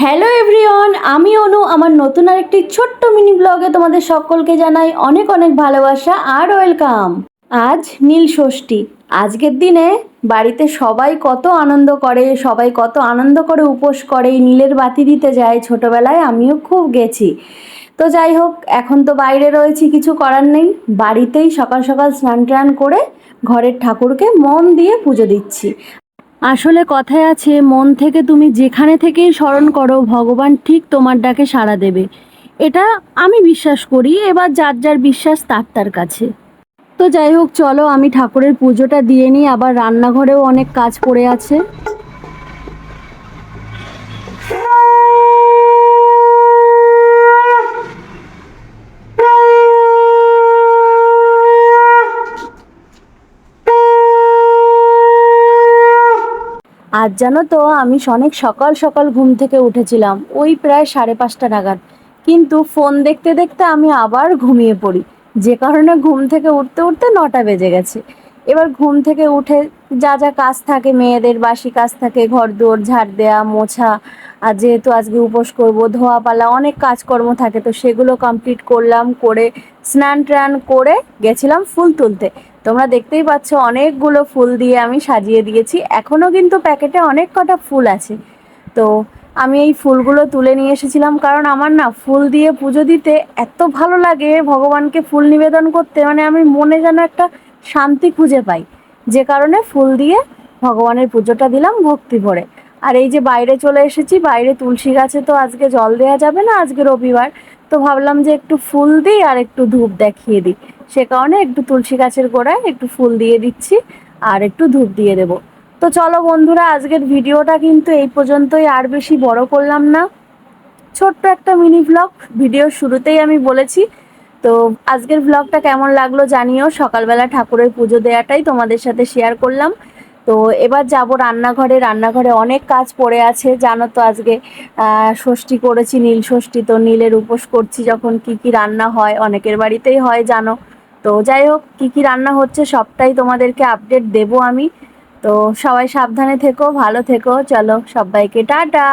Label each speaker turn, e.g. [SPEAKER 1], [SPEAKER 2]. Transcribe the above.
[SPEAKER 1] Hello everyone, আমি অনু। আমার নতুন আরেকটি ছোট্ট মিনি ব্লগে তোমাদের সকলকে জানাই অনেক অনেক ভালোবাসা আর ওয়েলকাম। আজ নীল ষষ্ঠী। আজকের দিনে বাড়িতে সবাই কত আনন্দ করে, সবাই কত আনন্দ করে উপোস করে, নীলের বাতি দিতে যায়। ছোটবেলায় আমিও খুব গেছি। তো যাই হোক, এখন তো বাইরে রয়েছি, কিছু করার নেই। বাড়িতেই সকাল সকাল স্নান টান করে ঘরের ঠাকুরকে মন দিয়ে পুজো দিচ্ছি। আসলে কথায় আছে, মন থেকে তুমি যেখানে থেকেই স্মরণ করো, ভগবান ঠিক তোমার ডাকে সাড়া দেবে। এটা আমি বিশ্বাস করি। এবার যার যার বিশ্বাস তার তার কাছে। তো যাই হোক, চলো আমি ঠাকুরের পুজোটা দিয়ে নিই। আবার রান্নাঘরেও অনেক কাজ পড়ে আছে। আজ জানো তো, আমি অনেক সকাল সকাল ঘুম থেকে উঠেছিলাম, ওই প্রায় 5:30 নাগাদ। কিন্তু ফোন দেখতে দেখতে আমি আবার ঘুমিয়ে পড়ি, যে কারণে ঘুম থেকে উঠতে উঠতে 9টা বেজে গেছে। এবার ঘুম থেকে উঠে যা যা কাজ থাকে, মেয়েদের বাসি কাজ থাকে, ঘর দুয়ার ঝাড় দেয়া, মোছা। আর যেহেতু আজকে উপোস করবো, ধোয়া পালা অনেক কাজকর্ম থাকে, তো সেগুলো কমপ্লিট করলাম। করে স্নান টান করে গেছিলাম ফুল তুলতে। তোমরা দেখতেই পাচ্ছ, অনেকগুলো ফুল দিয়ে আমি সাজিয়ে দিয়েছি। এখনও কিন্তু প্যাকেটে অনেক কটা ফুল আছে। তো আমি এই ফুলগুলো তুলে নিয়ে এসেছিলাম, কারণ আমার না ফুল দিয়ে পুজো দিতে এত ভালো লাগে, ভগবানকে ফুল নিবেদন করতে, মানে আমি মনে যেন একটা শান্তি খুঁজে পাই। যে কারণে ফুল দিয়ে ভগবানের পুজোটা দিলাম ভক্তি ভরে। আর এই যে বাইরে চলে এসেছি, বাইরে তুলসী গাছে তো আজকে জল দেওয়া যাবে না, আজকে রবিবার। তো ভাবলাম যে একটু ফুল দিই আর একটু ধূপ দেখিয়ে দিই। সে কারণে একটু তুলসী গাছের গোড়ায় একটু ফুল দিয়ে দিচ্ছি আর একটু ধূপ দিয়ে দেবো। তো চলো বন্ধুরা, আজকের ভিডিওটা কিন্তু এই পর্যন্তই, আর বেশি বড় করলাম না। ছোট্ট একটা মিনি ব্লগ, ভিডিওর শুরুতেই আমি বলেছি। তো আজকের ব্লগটা কেমন লাগলো জানিও। সকালবেলা ঠাকুরের পুজো দেওয়াটাই তোমাদের সাথে শেয়ার করলাম। তো এবার যাব রান্নাঘরে। রান্নাঘরে অনেক কাজ পড়ে আছে, জানো তো আজকে ষষ্ঠী করেছি, নীল ষষ্ঠী। তো নীলের উপোস করছি যখন কি কি রান্না হয়, অনেকের বাড়িতেই হয় জানো। তো যাই হোক, কি কি রান্না হচ্ছে সবটাই তোমাদেরকে আপডেট দেবো আমি। তো সবাই সাবধানে থেকো, ভালো থেকো। চলো সবাইকে টাটা।